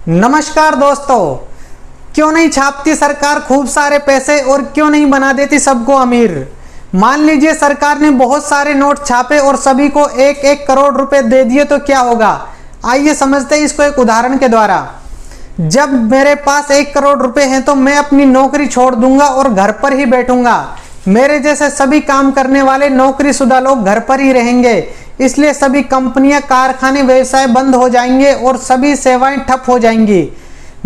नमस्कार दोस्तों, क्यों नहीं छापती सरकार खूब सारे पैसे और क्यों नहीं बना देती सबको अमीर। मान लीजिए सरकार ने बहुत सारे नोट छापे और सभी को एक एक करोड़ रुपए दे दिए तो क्या होगा। आइए समझते हैं इसको एक उदाहरण के द्वारा। जब मेरे पास 1 करोड़ रुपए हैं तो मैं अपनी नौकरी छोड़ दूंगा और घर पर ही बैठूंगा। मेरे जैसे सभी काम करने वाले नौकरीशुदा लोग घर पर ही रहेंगे, इसलिए सभी कंपनियां, कारखाने, व्यवसाय बंद हो जाएंगे और सभी सेवाएं ठप हो जाएंगी।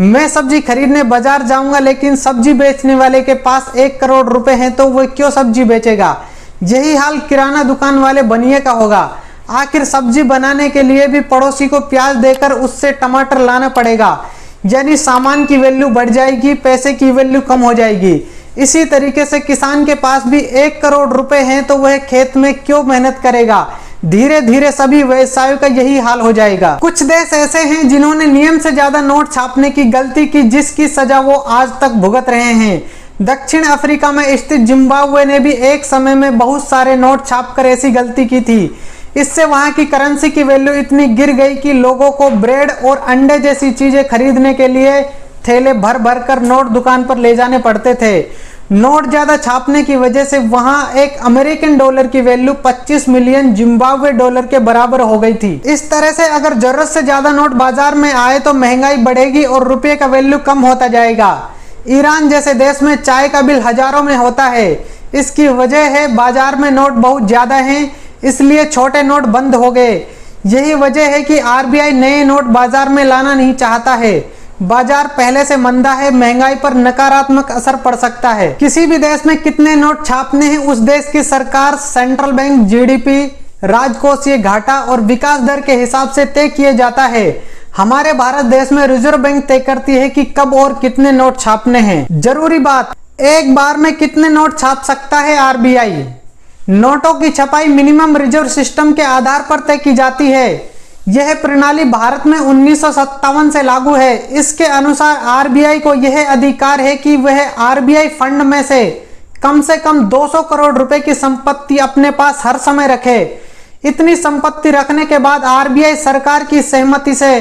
मैं सब्जी खरीदने बाजार जाऊंगा, लेकिन सब्जी बेचने वाले के पास 1 करोड़ रुपए हैं तो वह क्यों सब्जी बेचेगा। यही हाल किराना दुकान वाले बनिए का होगा। आखिर सब्जी बनाने के लिए भी पड़ोसी को प्याज देकर उससे टमाटर लाना पड़ेगा, यानी सामान की वैल्यू बढ़ जाएगी, पैसे की वैल्यू कम हो जाएगी। इसी तरीके से किसान के पास भी 1 करोड़ रुपए हैं तो वह खेत में क्यों मेहनत करेगा। धीरे धीरे सभी व्यवसायों का यही हाल हो जाएगा। कुछ देश ऐसे हैं जिन्होंने नियम से ज्यादा नोट छापने की गलती की, जिसकी सजा वो आज तक भुगत रहे हैं। दक्षिण अफ्रीका में स्थित जिम्बाब्वे ने भी एक समय में बहुत सारे नोट छापकर ऐसी गलती की थी। इससे वहां की करेंसी की वैल्यू इतनी गिर गई कि लोगों को ब्रेड और अंडे जैसी चीजें खरीदने के लिए थैले भर भर कर नोट दुकान पर ले जाने पड़ते थे। नोट ज्यादा छापने की वजह से वहां एक अमेरिकन डॉलर की वैल्यू 25 मिलियन जिम्बाब्वे डॉलर के बराबर हो गई थी। इस तरह से अगर जरूरत से ज्यादा नोट बाजार में आए तो महंगाई बढ़ेगी और रुपये का वैल्यू कम होता जाएगा। ईरान जैसे देश में चाय का बिल हजारों में होता है। इसकी वजह है बाजार में नोट बहुत ज्यादा हैं, इसलिए छोटे नोट बंद हो गए। यही वजह है कि आरबीआई नए नोट बाजार में लाना नहीं चाहता है। बाजार पहले से मंदा है, महंगाई पर नकारात्मक असर पड़ सकता है। किसी भी देश में कितने नोट छापने हैं उस देश की सरकार, सेंट्रल बैंक, जीडीपी, राजकोषीय घाटा और विकास दर के हिसाब से तय किया जाता है। हमारे भारत देश में रिजर्व बैंक तय करती है कि कब और कितने नोट छापने हैं। जरूरी बात, एक बार में कितने नोट छाप सकता है आरबीआई। नोटों की छपाई मिनिमम रिजर्व सिस्टम के आधार पर तय की जाती है। यह प्रणाली भारत में 1957 से लागू है। इसके अनुसार आरबीआई को यह अधिकार है कि वह आरबीआई फंड में से कम 200 करोड़ रुपए की संपत्ति अपने पास हर समय रखे। इतनी संपत्ति रखने के बाद आरबीआई सरकार की सहमति से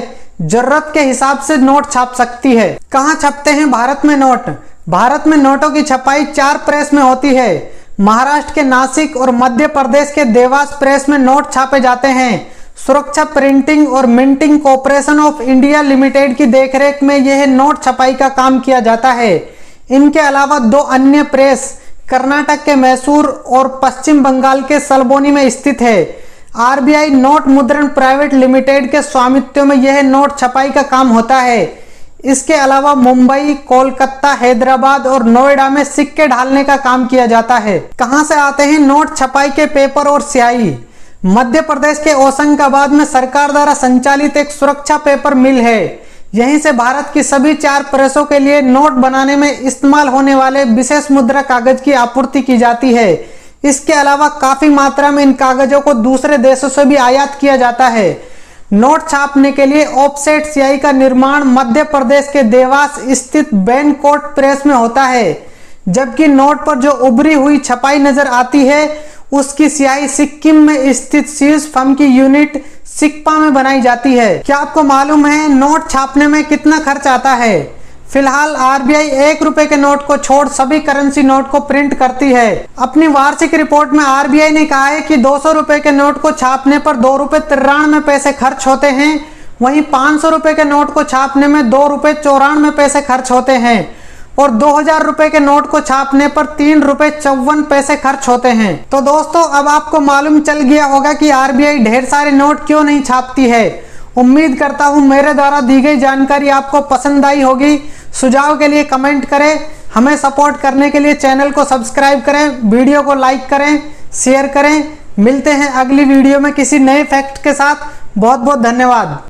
जरूरत के हिसाब से नोट छाप सकती है। कहाँ छपते हैं भारत में नोट। भारत में नोटों की छपाई 4 प्रेस में होती है। महाराष्ट्र के नासिक और मध्य प्रदेश के देवास प्रेस में नोट छापे जाते हैं। सुरक्षा प्रिंटिंग और minting corporation of India limited की देखरेख में यह नोट छपाई का काम किया जाता है। इनके अलावा 2 अन्य प्रेस कर्नाटक के मैसूर और पश्चिम बंगाल के सलबोनी में स्थित है। आरबीआई नोट मुद्रण प्राइवेट लिमिटेड के स्वामित्व में यह नोट छपाई का काम होता है। इसके अलावा मुंबई, कोलकाता, हैदराबाद और नोएडा में सिक्के ढालने का काम किया जाता है। कहां से आते हैं नोट छपाई के पेपर और स्याही। मध्य प्रदेश के होशंगाबाद में सरकार द्वारा संचालित एक सुरक्षा पेपर मिल है। यहीं से भारत की सभी 4 प्रेसों के लिए नोट बनाने में इस्तेमाल होने वाले विशेष मुद्रा कागज की आपूर्ति की जाती है। इसके अलावा काफी मात्रा में इन कागजों को दूसरे देशों से भी आयात किया जाता है। नोट छापने के लिए ऑफसेट स्याही का निर्माण मध्य प्रदेश के देवास स्थित बैनकोट प्रेस में होता है, जबकि नोट पर जो उभरी हुई छपाई नजर आती है उसकी स्याही सिक्किम में स्थित शीर्ष फर्म की यूनिट सिक्पा में बनाई जाती है। क्या आपको मालूम है नोट छापने में कितना खर्च आता है। फिलहाल आरबीआई 1 रुपए के नोट को छोड़ सभी करेंसी नोट को प्रिंट करती है। अपनी वार्षिक रिपोर्ट में आरबीआई ने कहा है कि 200 रुपए के नोट को छापने पर 2 रुपए 93 पैसे खर्च होते हैं। वहीं 500 रुपए के नोट को छापने में 2 रुपए 94 पैसे खर्च होते हैं और 2000 रुपए के नोट को छापने पर 3 रुपए 54 पैसे खर्च होते हैं। तो दोस्तों, अब आपको मालूम चल गया होगा कि आरबीआई ढेर सारे नोट क्यों नहीं छापती है। उम्मीद करता हूं मेरे द्वारा दी गई जानकारी आपको पसंद आई होगी। सुझाव के लिए कमेंट करें। हमें सपोर्ट करने के लिए चैनल को सब्सक्राइब करें, वीडियो को लाइक करें, शेयर करें। मिलते हैं अगली वीडियो में किसी नए फैक्ट के साथ। बहुत बहुत धन्यवाद।